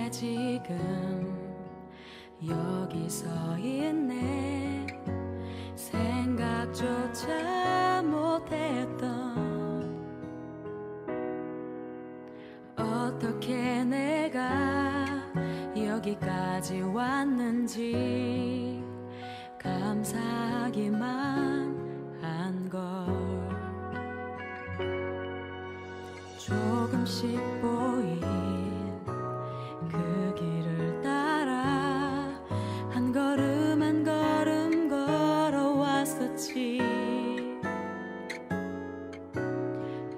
지금 여기 서 있네. 생각조차 못했던 어떻게 내가 여기까지 왔는지 감사하기만 한걸. 조금씩 보인 그 길을 따라 한 걸음 한 걸음 걸어왔었지.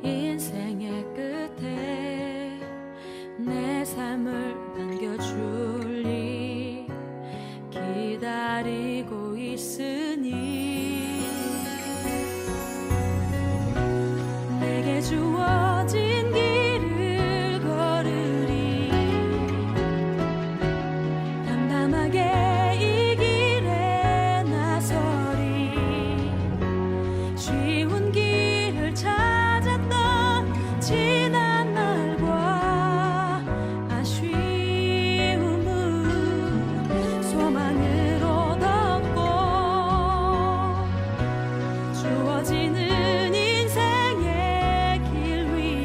인생의 끝에 내 삶을 안겨줄리 기다리고 있으니 내게 주어진 길을 걸으리. 담담하게 이 길에 나서리. 쉬운 길을 찾았던 지난 날과 아쉬움은 소망으로 덮고 주어지는 인생의 길 위에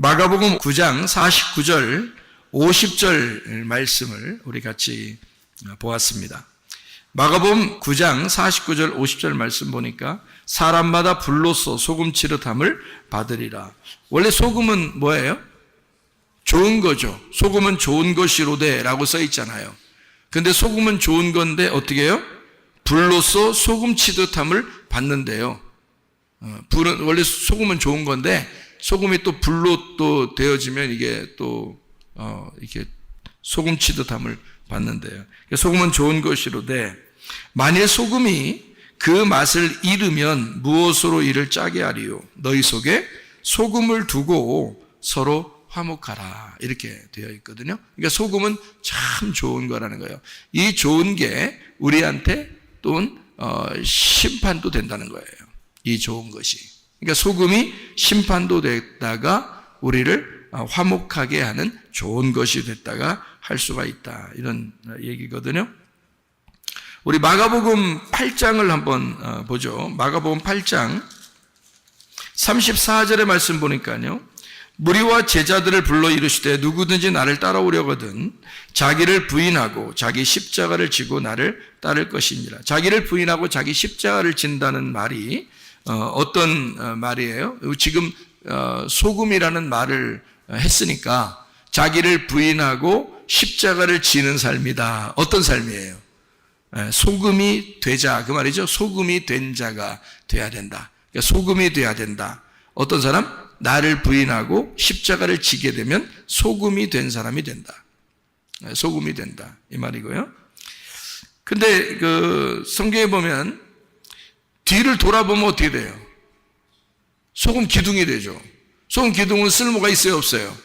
마가복음 9장 49절 50절 말씀을 우리 같이 보았습니다. 마가복음 9장 49절 50절 말씀 보니까 사람마다 불로써 소금 치듯함을 받으리라. 원래 소금은 뭐예요? 좋은 거죠. 소금은 좋은 것이로되 라고 써 있잖아요. 근데 소금은 좋은 건데 어떻게 해요? 불로써 소금 치듯함을 받는데요. 불은 원래 소금은 좋은 건데 소금이 또 불로 또 되어지면 이게 또 이렇게 소금 치듯함을 받는데요. 소금은 좋은 것이로되 만일 소금이 그 맛을 잃으면 무엇으로 이를 짜게 하리요? 너희 속에 소금을 두고 서로 화목하라. 이렇게 되어 있거든요. 그러니까 소금은 참 좋은 거라는 거예요. 이 좋은 게 우리한테 또는 심판도 된다는 거예요. 이 좋은 것이. 그러니까 소금이 심판도 됐다가 우리를 화목하게 하는 좋은 것이 됐다가 할 수가 있다. 이런 얘기거든요. 우리 마가복음 8장을 한번 보죠. 마가복음 8장 34절의 말씀 보니까요. 무리와 제자들을 불러 이르시되 누구든지 나를 따라오려거든 자기를 부인하고 자기 십자가를 지고 나를 따를 것이니라. 자기를 부인하고 자기 십자가를 진다는 말이 어떤 말이에요? 지금 소금이라는 말을 했으니까 자기를 부인하고 십자가를 지는 삶이다. 어떤 삶이에요? 소금이 되자 그 말이죠. 소금이 된 자가 돼야 된다. 그러니까 소금이 돼야 된다. 어떤 사람? 나를 부인하고 십자가를 지게 되면 소금이 된 사람이 된다. 소금이 된다. 이 말이고요. 근데 그 성경에 보면 뒤를 돌아보면 어떻게 돼요? 소금 기둥이 되죠. 소금 기둥은 쓸모가 있어요, 없어요?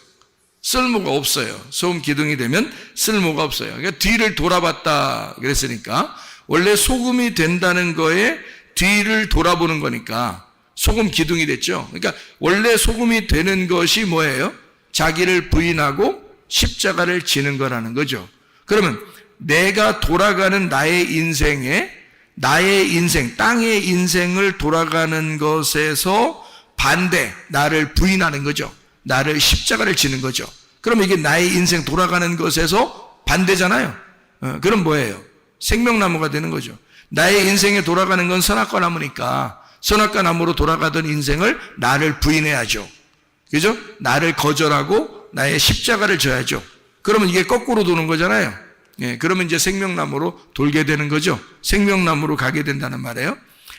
쓸모가 없어요. 소금 기둥이 되면 쓸모가 없어요. 그러니까 뒤를 돌아봤다 그랬으니까 원래 소금이 된다는 거에 뒤를 돌아보는 거니까 소금 기둥이 됐죠. 그러니까 원래 소금이 되는 것이 뭐예요? 자기를 부인하고 십자가를 지는 거라는 거죠. 그러면 내가 돌아가는 나의 인생에 나의 인생, 땅의 인생을 돌아가는 것에서 반대, 나를 부인하는 거죠. 나를 십자가를 지는 거죠. 그럼 이게 나의 인생 돌아가는 것에서 반대잖아요. 그럼 뭐예요? 생명나무가 되는 거죠. 나의 인생에 돌아가는 건 선악과 나무니까 선악과 나무로 돌아가던 인생을 나를 부인해야죠. 그죠? 나를 거절하고 나의 십자가를 져야죠. 그러면 이게 거꾸로 도는 거잖아요. 예, 그러면 이제 생명나무로 돌게 되는 거죠. 생명나무로 가게 된다는 말이에요.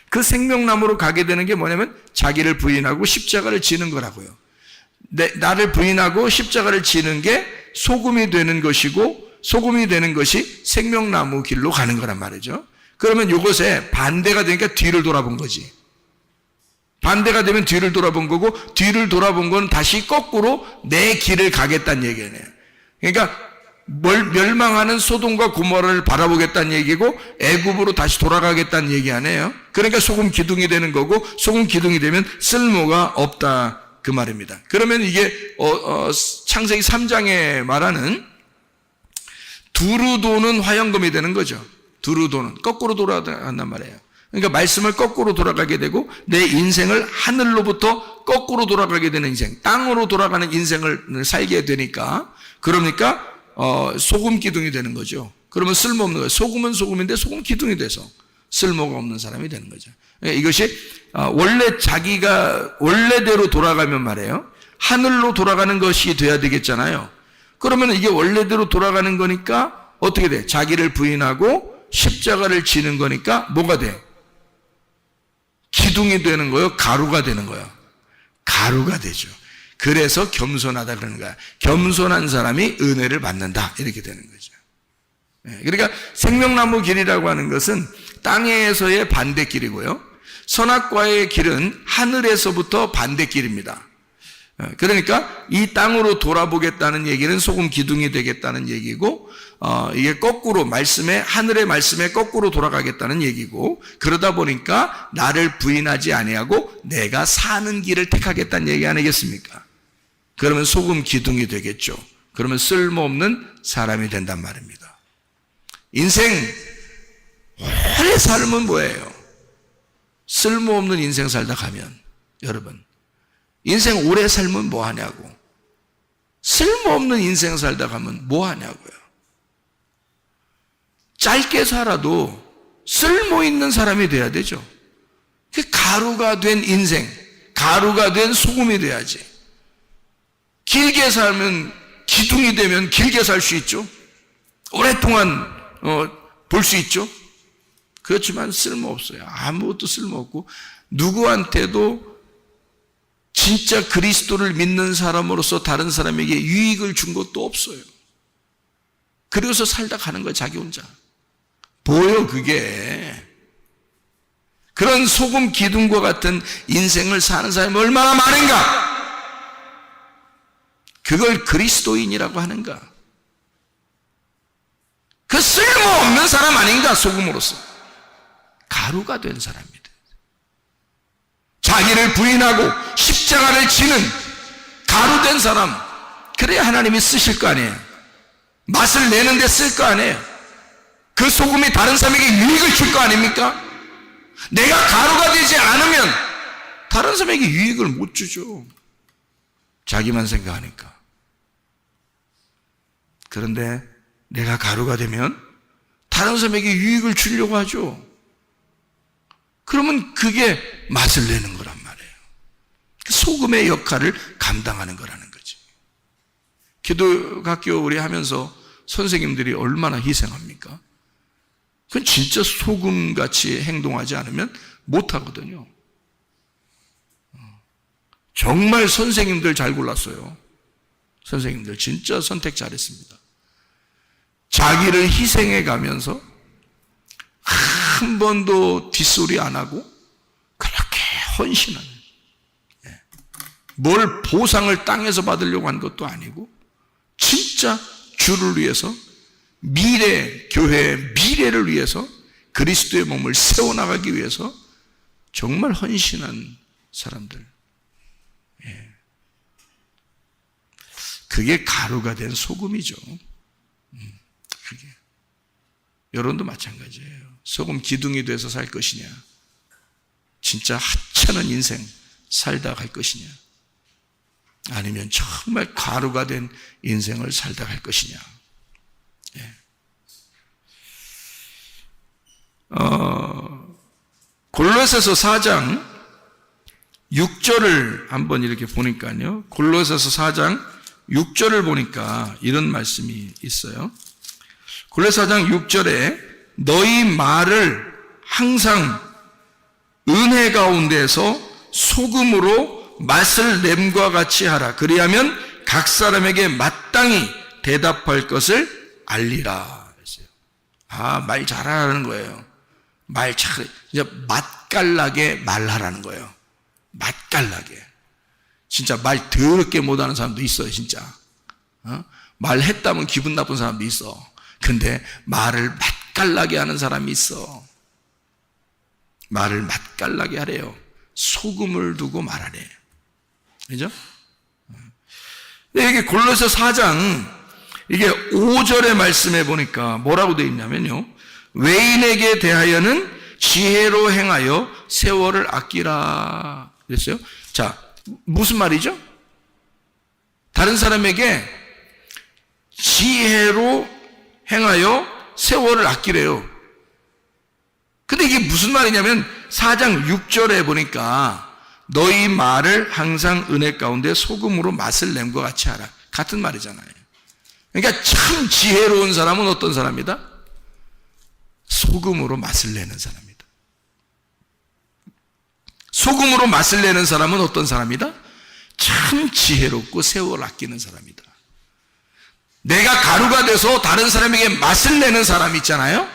그 생명나무로 가게 되는 게 뭐냐면 자기를 부인하고 십자가를 지는 거라고요. 나를 부인하고 십자가를 지는 게 소금이 되는 것이고 소금이 되는 것이 생명나무 길로 가는 거란 말이죠. 그러면 이것에 반대가 되니까 뒤를 돌아본 거지. 반대가 되면 뒤를 돌아본 거고 뒤를 돌아본 건 다시 거꾸로 내 길을 가겠다는 얘기네요. 그러니까 멸망하는 소돔과 고모라를 바라보겠다는 얘기고 애굽으로 다시 돌아가겠다는 얘기 아니에요. 그러니까 소금 기둥이 되는 거고 소금 기둥이 되면 쓸모가 없다 그 말입니다. 그러면 이게 창세기 3장에 말하는 두루 도는 화영검이 되는 거죠. 두루 도는 거꾸로 돌아간단 말이에요. 그러니까 말씀을 거꾸로 돌아가게 되고 내 인생을 하늘로부터 거꾸로 돌아가게 되는 인생, 땅으로 돌아가는 인생을 살게 되니까 그러니까 소금 기둥이 되는 거죠. 그러면 쓸모없는 거예요. 소금은 소금인데 소금 기둥이 돼서 쓸모가 없는 사람이 되는 거죠. 이것이 원래 자기가 원래대로 돌아가면 말이에요. 하늘로 돌아가는 것이 돼야 되겠잖아요. 그러면 이게 원래대로 돌아가는 거니까 어떻게 돼? 자기를 부인하고 십자가를 지는 거니까 뭐가 돼? 기둥이 되는 거예요? 가루가 되는 거예요? 가루가 되죠. 그래서 겸손하다 그러는 거야. 겸손한 사람이 은혜를 받는다. 이렇게 되는 거죠. 그러니까 생명나무 길이라고 하는 것은 땅에서의 반대길이고요. 선악과의 길은 하늘에서부터 반대길입니다. 그러니까 이 땅으로 돌아보겠다는 얘기는 소금 기둥이 되겠다는 얘기고 이게 거꾸로 하늘의 말씀에 거꾸로 돌아가겠다는 얘기고 그러다 보니까 나를 부인하지 아니하고 내가 사는 길을 택하겠다는 얘기 아니겠습니까? 그러면 소금 기둥이 되겠죠. 그러면 쓸모없는 사람이 된단 말입니다. 인생 오래 삶은 뭐예요? 쓸모없는 인생 살다 가면 여러분 인생 오래 살면 뭐 하냐고. 쓸모없는 인생 살다 가면 뭐 하냐고요. 짧게 살아도 쓸모 있는 사람이 돼야 되죠. 가루가 된 인생, 가루가 된 소금이 돼야지. 길게 살면, 기둥이 되면 길게 살 수 있죠. 오랫동안 볼 수 있죠. 그렇지만 쓸모없어요. 아무것도 쓸모없고 누구한테도 진짜 그리스도를 믿는 사람으로서 다른 사람에게 유익을 준 것도 없어요. 그래서 살다 가는 거예요. 자기 혼자. 보여 그게. 그런 소금 기둥과 같은 인생을 사는 사람이 얼마나 많은가. 그걸 그리스도인이라고 하는가. 그 쓸모없는 사람 아닌가. 소금으로서 가루가 된 사람입니다. 자기를 부인하고 십자가를 지는 가루 된 사람, 그래야 하나님이 쓰실 거 아니에요. 맛을 내는데 쓸 거 아니에요. 그 소금이 다른 사람에게 유익을 줄 거 아닙니까? 내가 가루가 되지 않으면 다른 사람에게 유익을 못 주죠. 자기만 생각하니까. 그런데 내가 가루가 되면 다른 사람에게 유익을 주려고 하죠. 그러면 그게 맛을 내는 거란 말이에요. 소금의 역할을 감당하는 거라는 거지. 기독학교 우리 하면서 선생님들이 얼마나 희생합니까? 그건 진짜 소금같이 행동하지 않으면 못하거든요. 정말 선생님들 잘 골랐어요. 선생님들 진짜 선택 잘했습니다. 자기를 희생해 가면서 한 번도 뒷소리 안 하고 그렇게 헌신하는, 뭘 보상을 땅에서 받으려고 한 것도 아니고 진짜 주를 위해서, 미래, 교회의 미래를 위해서, 그리스도의 몸을 세워나가기 위해서 정말 헌신한 사람들. 그게 가루가 된 소금이죠. 그게. 여러분도 마찬가지예요. 소금 기둥이 돼서 살 것이냐, 진짜 하찮은 인생 살다 갈 것이냐, 아니면 정말 가루가 된 인생을 살다 갈 것이냐. 골로새서 4장 6절을 한번 이렇게 보니까요, 골로새서 4장 6절을 보니까 이런 말씀이 있어요. 골로새 4장 6절에 너희 말을 항상 은혜 가운데서 소금으로 맛을 냄과 같이 하라. 그리하면 각 사람에게 마땅히 대답할 것을 알리라. 말 잘하라는 거예요. 말 잘, 이제 맛깔나게 말하라는 거예요. 맛깔나게. 진짜 말 더럽게 못하는 사람도 있어요, 진짜. 말했다면 기분 나쁜 사람도 있어. 근데 말을 맛깔나게 하는 사람이 있어. 말을 맛깔나게 하래요. 소금을 두고 말하래. 그죠? 이게 골로새 4장 이게 5절의 말씀에 보니까 뭐라고 되어 있냐면요, 외인에게 대하여는 지혜로 행하여 세월을 아끼라 그랬어요. 자, 무슨 말이죠? 다른 사람에게 지혜로 행하여 세월을 아끼래요. 근데 이게 무슨 말이냐면 4장 6절에 보니까 너희 말을 항상 은혜 가운데 소금으로 맛을 낸 것 같이 하라. 같은 말이잖아요. 그러니까 참 지혜로운 사람은 어떤 사람이다? 소금으로 맛을 내는 사람이다. 소금으로 맛을 내는 사람은 어떤 사람이다? 참 지혜롭고 세월을 아끼는 사람이다. 내가 가루가 돼서 다른 사람에게 맛을 내는 사람 있잖아요.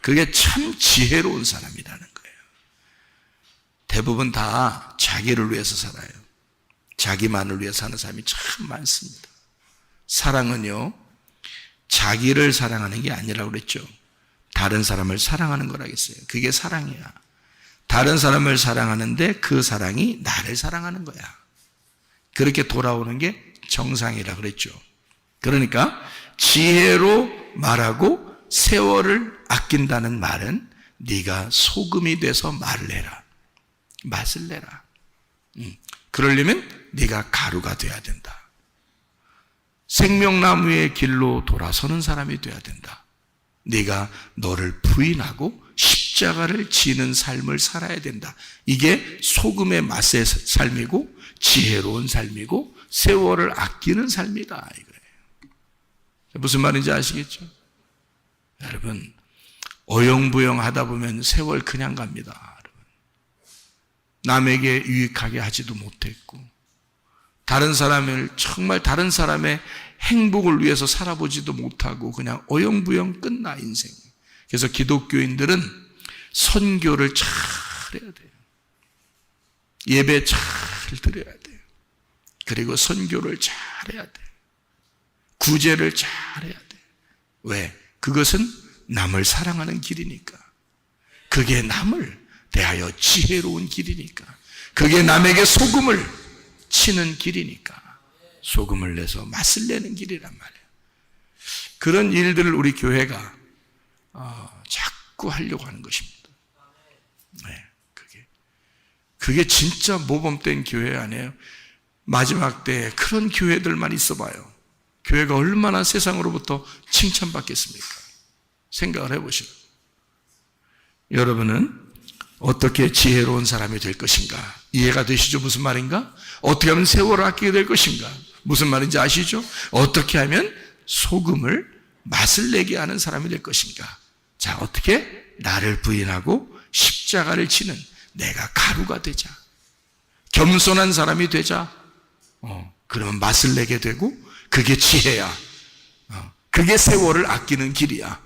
그게 참 지혜로운 사람이라는 거예요. 대부분 다 자기를 위해서 살아요. 자기만을 위해서 사는 사람이 참 많습니다. 사랑은요, 자기를 사랑하는 게 아니라고 그랬죠. 다른 사람을 사랑하는 거라겠어요. 그게 사랑이야. 다른 사람을 사랑하는데 그 사랑이 나를 사랑하는 거야. 그렇게 돌아오는 게 정상이라 그랬죠. 그러니까 지혜로 말하고 세월을 아낀다는 말은 네가 소금이 돼서 말을 해라. 맛을 내라. 그러려면 네가 가루가 돼야 된다. 생명나무의 길로 돌아서는 사람이 돼야 된다. 네가 너를 부인하고 십자가를 지는 삶을 살아야 된다. 이게 소금의 맛의 삶이고 지혜로운 삶이고 세월을 아끼는 삶이다 이거예요. 무슨 말인지 아시겠죠? 여러분, 어영부영 하다 보면 세월 그냥 갑니다. 여러분. 남에게 유익하게 하지도 못했고 다른 사람을 정말 다른 사람의 행복을 위해서 살아보지도 못하고 그냥 어영부영 끝나 인생. 그래서 기독교인들은 선교를 잘 해야 돼요. 예배 잘 드려야 돼요. 그리고 선교를 잘 해야 돼요. 구제를 잘 해야 돼요. 왜? 그것은 남을 사랑하는 길이니까. 그게 남을 대하여 지혜로운 길이니까. 그게 남에게 소금을 치는 길이니까. 소금을 내서 맛을 내는 길이란 말이에요. 그런 일들을 우리 교회가 자꾸 하려고 하는 것입니다. 네, 그게 진짜 모범된 교회 아니에요? 마지막 때에 그런 교회들만 있어봐요. 교회가 얼마나 세상으로부터 칭찬받겠습니까? 생각을 해보시죠. 여러분은 어떻게 지혜로운 사람이 될 것인가? 이해가 되시죠? 무슨 말인가? 어떻게 하면 세월을 아끼게 될 것인가? 무슨 말인지 아시죠? 어떻게 하면 소금을 맛을 내게 하는 사람이 될 것인가? 자, 어떻게? 나를 부인하고 십자가를 지는 내가 가루가 되자. 겸손한 사람이 되자. 그러면 맛을 내게 되고 그게 지혜야. 그게 세월을 아끼는 길이야.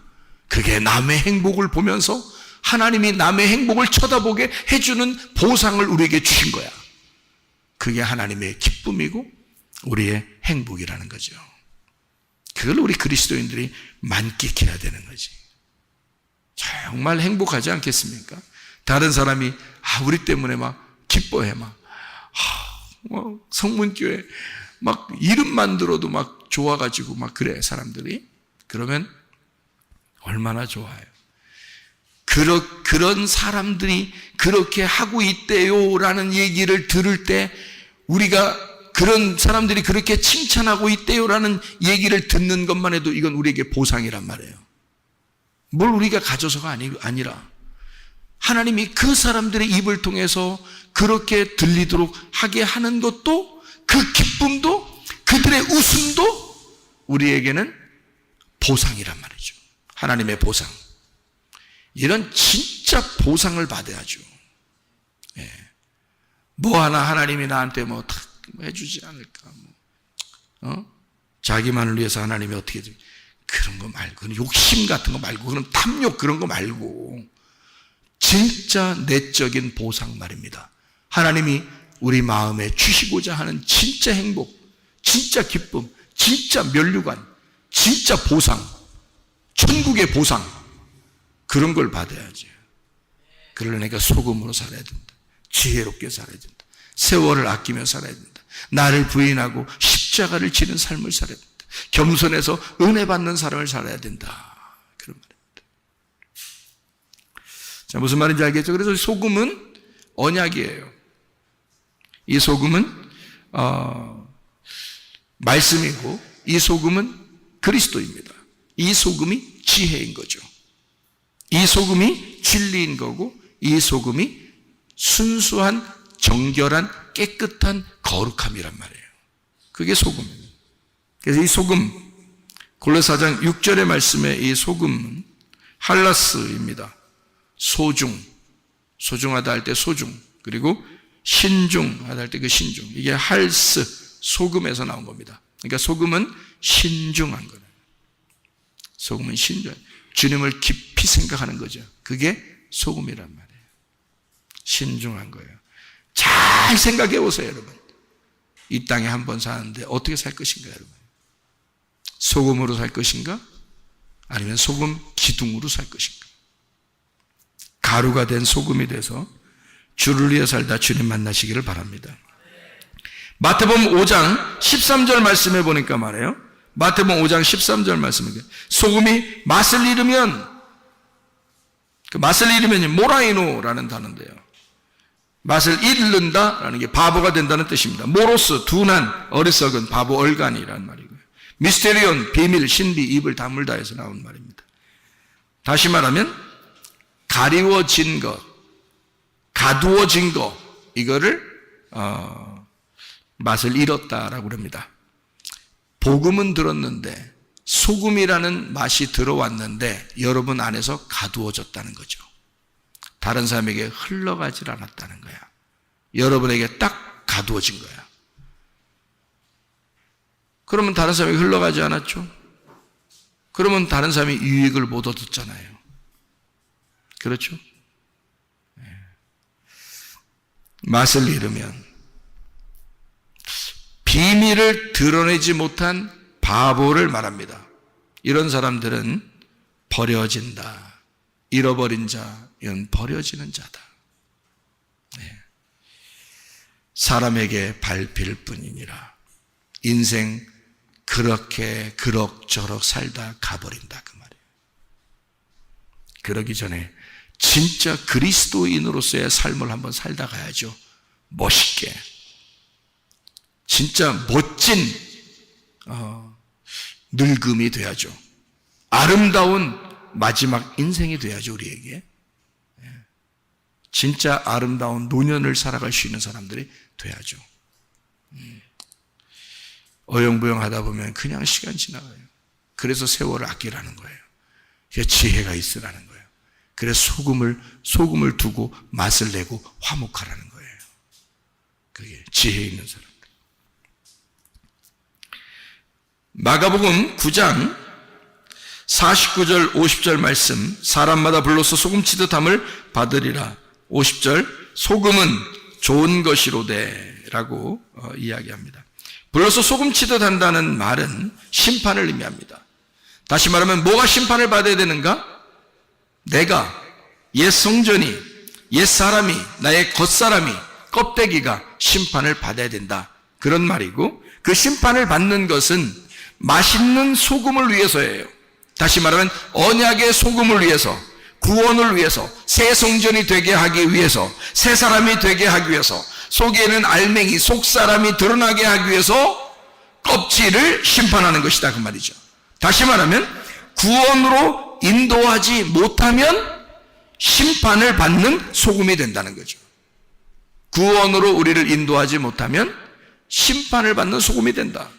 그게 남의 행복을 보면서 하나님이 남의 행복을 쳐다보게 해주는 보상을 우리에게 주신 거야. 그게 하나님의 기쁨이고 우리의 행복이라는 거죠. 그걸 우리 그리스도인들이 만끽해야 되는 거지. 정말 행복하지 않겠습니까? 다른 사람이 우리 때문에 막 기뻐해. 성문교회 막 이름만 들어도 막 좋아가지고 막 그래 사람들이. 그러면 얼마나 좋아요. 그런 사람들이 그렇게 하고 있대요라는 얘기를 들을 때 우리가 그런 사람들이 그렇게 칭찬하고 있대요라는 얘기를 듣는 것만 해도 이건 우리에게 보상이란 말이에요. 뭘 우리가 가져서가 아니라 하나님이 그 사람들의 입을 통해서 그렇게 들리도록 하게 하는 것도 그 기쁨도 그들의 웃음도 우리에게는 보상이란 말이죠. 하나님의 보상. 이런 진짜 보상을 받아야죠. 예. 뭐 하나 하나님이 나한테 뭐 해주지 않을까. 자기만을 위해서 하나님이 어떻게 그런 거 말고 욕심 같은 거 말고 그런 탐욕 그런 거 말고 진짜 내적인 보상 말입니다. 하나님이 우리 마음에 주시고자 하는 진짜 행복, 진짜 기쁨, 진짜 면류관, 진짜 보상, 천국의 보상 그런 걸 받아야죠. 그러니까 소금으로 살아야 된다. 지혜롭게 살아야 된다. 세월을 아끼며 살아야 된다. 나를 부인하고 십자가를 지는 삶을 살아야 된다. 겸손해서 은혜 받는 삶을 살아야 된다. 그런 말입니다. 자, 무슨 말인지 알겠죠? 그래서 소금은 언약이에요. 이 소금은 말씀이고 이 소금은 그리스도입니다. 이 소금이 지혜인 거죠. 이 소금이 진리인 거고 이 소금이 순수한 정결한 깨끗한 거룩함이란 말이에요. 그게 소금입니다. 그래서 이 소금 골로새 4장 6절의 말씀에 이 소금은 할라스입니다. 소중하다 할 때 소중, 그리고 신중하다 할 때 그 신중. 이게 할스, 소금에서 나온 겁니다. 그러니까 소금은 신중한 거예요. 소금은 신중. 주님을 깊이 생각하는 거죠. 그게 소금이란 말이에요. 신중한 거예요. 잘 생각해 보세요, 여러분. 이 땅에 한 번 사는데 어떻게 살 것인가, 여러분? 소금으로 살 것인가? 아니면 소금 기둥으로 살 것인가? 가루가 된 소금이 돼서 주를 위해 살다 주님 만나시기를 바랍니다. 마태복음 5장 13절 말씀해 보니까 말이에요. 마태복음 5장 13절 말씀에 소금이 맛을 잃으면, 그 맛을 잃으면이 모라이노라는 단어인데요. 맛을 잃는다라는 게 바보가 된다는 뜻입니다. 모로스, 둔한, 어리석은, 바보, 얼간이라는 말이고요. 미스테리온, 비밀, 신비, 입을 다물다 해서 나온 말입니다. 다시 말하면 가리워진 것, 가두어진 것, 이거를 맛을 잃었다라고 그럽니다. 복음은 들었는데 소금이라는 맛이 들어왔는데 여러분 안에서 가두어졌다는 거죠. 다른 사람에게 흘러가질 않았다는 거야. 여러분에게 딱 가두어진 거야. 그러면 다른 사람에게 흘러가지 않았죠? 그러면 다른 사람이 유익을 못 얻었잖아요. 그렇죠? 맛을 잃으면 비밀을 드러내지 못한 바보를 말합니다. 이런 사람들은 버려진다. 잃어버린 자, 이건 버려지는 자다. 사람에게 밟힐 뿐이니라. 인생 그렇게 그럭저럭 살다 가버린다 그 말이에요. 그러기 전에 진짜 그리스도인으로서의 삶을 한번 살다 가야죠. 멋있게. 진짜 멋진 늙음이 돼야죠. 아름다운 마지막 인생이 돼야죠, 우리에게. 진짜 아름다운 노년을 살아갈 수 있는 사람들이 돼야죠. 어영부영 하다 보면 그냥 시간 지나가요. 그래서 세월을 아끼라는 거예요. 지혜가 있으라는 거예요. 그래서 소금을 두고 맛을 내고 화목하라는 거예요. 그게 지혜 있는 사람들. 마가복음 9장 49절 50절 말씀, 사람마다 불로서 소금치듯 함을 받으리라. 50절, 소금은 좋은 것이로되 라고 이야기합니다. 불로서 소금치듯 한다는 말은 심판을 의미합니다. 다시 말하면 뭐가 심판을 받아야 되는가? 내가, 옛 성전이, 옛 사람이, 나의 겉사람이, 껍데기가 심판을 받아야 된다. 그런 말이고, 그 심판을 받는 것은 맛있는 소금을 위해서예요. 다시 말하면 언약의 소금을 위해서, 구원을 위해서, 새 성전이 되게 하기 위해서, 새 사람이 되게 하기 위해서, 속에는 알맹이, 속사람이 드러나게 하기 위해서 껍질을 심판하는 것이다 그 말이죠. 다시 말하면 구원으로 인도하지 못하면 심판을 받는 소금이 된다는 거죠. 구원으로 우리를 인도하지 못하면 심판을 받는 소금이 된다.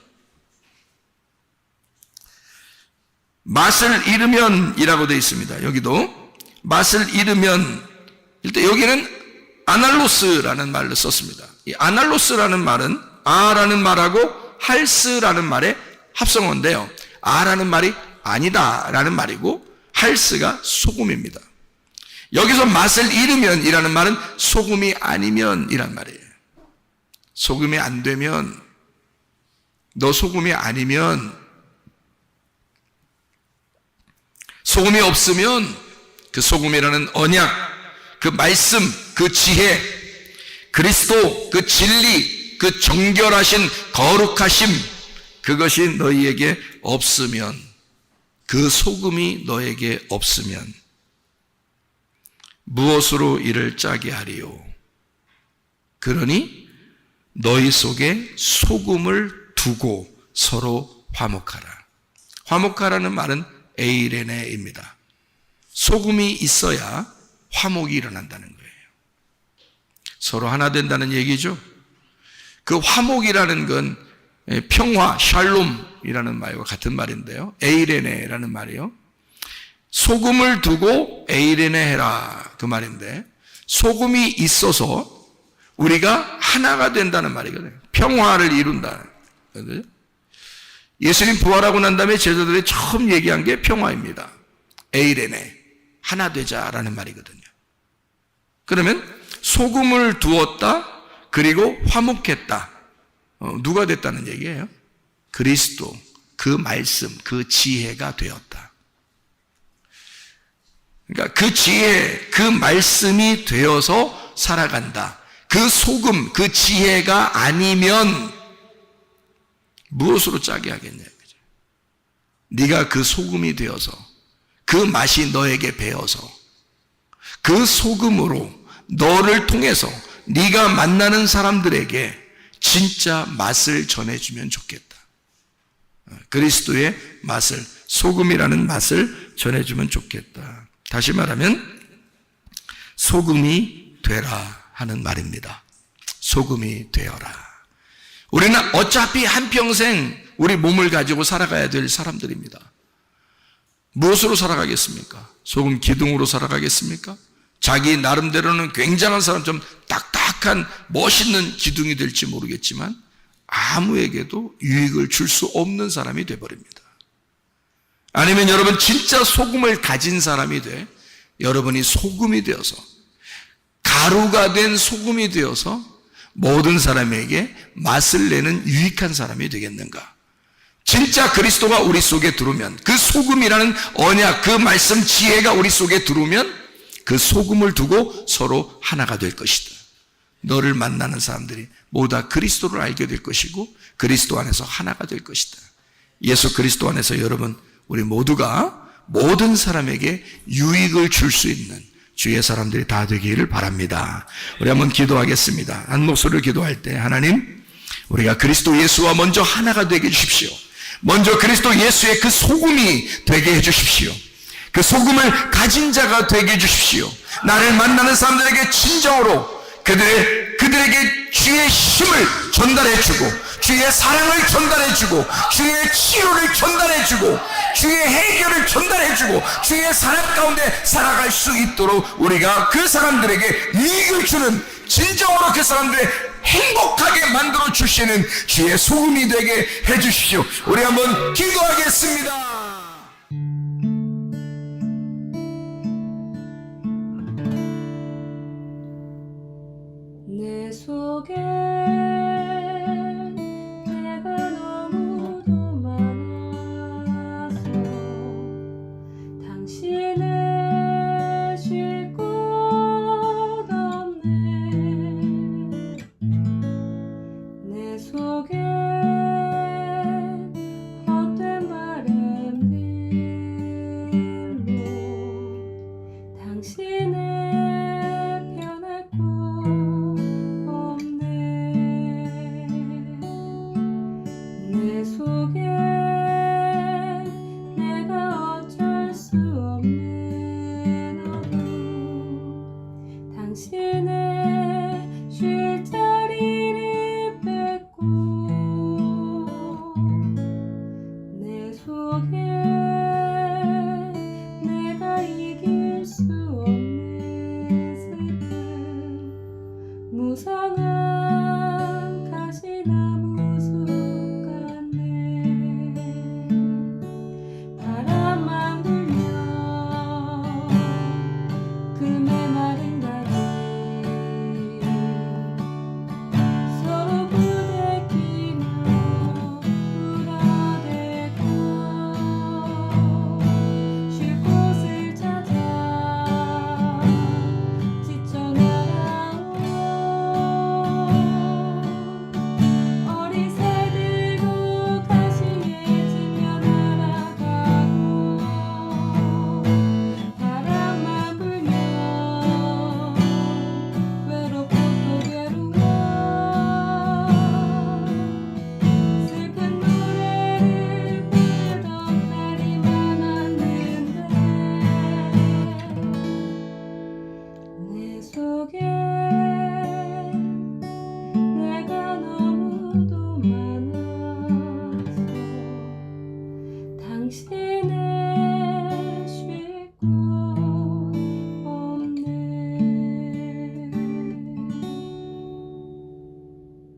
맛을 잃으면이라고 되어 있습니다. 여기도 맛을 잃으면, 일단 여기는 아날로스라는 말을 썼습니다. 이 아날로스라는 말은 아라는 말하고 할스라는 말의 합성어인데요. 아라는 말이 아니다라는 말이고 할스가 소금입니다. 여기서 맛을 잃으면이라는 말은 소금이 아니면이란 말이에요. 소금이 안 되면, 너 소금이 아니면, 소금이 없으면 그 소금이라는 언약, 그 말씀, 그 지혜, 그리스도, 그 진리, 그 정결하신 거룩하심, 그것이 너희에게 없으면, 그 소금이 너에게 없으면 무엇으로 이를 짜게 하리요? 그러니 너희 속에 소금을 두고 서로 화목하라. 화목하라는 말은 에이레네입니다. 소금이 있어야 화목이 일어난다는 거예요. 서로 하나 된다는 얘기죠. 그 화목이라는 건 평화, 샬롬이라는 말과 같은 말인데요. 에이레네라는 말이요. 소금을 두고 에이레네 해라 그 말인데, 소금이 있어서 우리가 하나가 된다는 말이거든요. 평화를 이룬다. 예수님 부활하고 난 다음에 제자들이 처음 얘기한 게 평화입니다. 에이레네, 하나 되자라는 말이거든요. 그러면 소금을 두었다, 그리고 화목했다. 누가 됐다는 얘기예요? 그리스도, 그 말씀, 그 지혜가 되었다. 그러니까 그 지혜, 그 말씀이 되어서 살아간다. 그 소금, 그 지혜가 아니면 무엇으로 짜게 하겠냐. 네가 그 소금이 되어서, 그 맛이 너에게 배어서, 그 소금으로 너를 통해서 네가 만나는 사람들에게 진짜 맛을 전해주면 좋겠다. 그리스도의 맛을, 소금이라는 맛을 전해주면 좋겠다. 다시 말하면 소금이 되라 하는 말입니다. 소금이 되어라. 우리는 어차피 한평생 우리 몸을 가지고 살아가야 될 사람들입니다. 무엇으로 살아가겠습니까? 소금 기둥으로 살아가겠습니까? 자기 나름대로는 굉장한 사람처럼 딱딱한 멋있는 기둥이 될지 모르겠지만 아무에게도 유익을 줄 수 없는 사람이 되어버립니다. 아니면 여러분 진짜 소금을 가진 사람이 돼 여러분이 소금이 되어서 가루가 된 소금이 되어서 모든 사람에게 맛을 내는 유익한 사람이 되겠는가? 진짜 그리스도가 우리 속에 들어오면 그 소금이라는 언약, 그 말씀 지혜가 우리 속에 들어오면 그 소금을 두고 서로 하나가 될 것이다. 너를 만나는 사람들이 모두 다 그리스도를 알게 될 것이고 그리스도 안에서 하나가 될 것이다. 예수 그리스도 안에서 여러분 우리 모두가 모든 사람에게 유익을 줄 수 있는 주의 사람들이 다 되기를 바랍니다. 우리 한번 기도하겠습니다. 한 목소리를 기도할 때 하나님, 우리가 그리스도 예수와 먼저 하나가 되게 해주십시오. 먼저 그리스도 예수의 그 소금이 되게 해주십시오. 그 소금을 가진 자가 되게 해주십시오. 나를 만나는 사람들에게 진정으로 그들에게 주의 힘을 전달해주고 주의 사랑을 전달해주고 주의 치료를 전달해주고 주의 해결을 전달해주고 주의 사랑 가운데 살아갈 수 있도록 우리가 그 사람들에게 이익을 주는, 진정으로 그 사람들의 행복하게 만들어 주시는 주의 소금이 되게 해주십시오. 우리 한번 기도하겠습니다. 내 속에 내가 너무도 많아서 당신을 쉴 곳 없네. 내 속에 헛된 바램들로 당신을 변할 곳 없네. 내 속에 내가 어쩔 수 없는 어둠, 당신의 쉴 자리를 뺏고 내 속에 내가 이길 수 없는 슬픔, 무성한 가시나무 숲 같네. 바람만 불면 그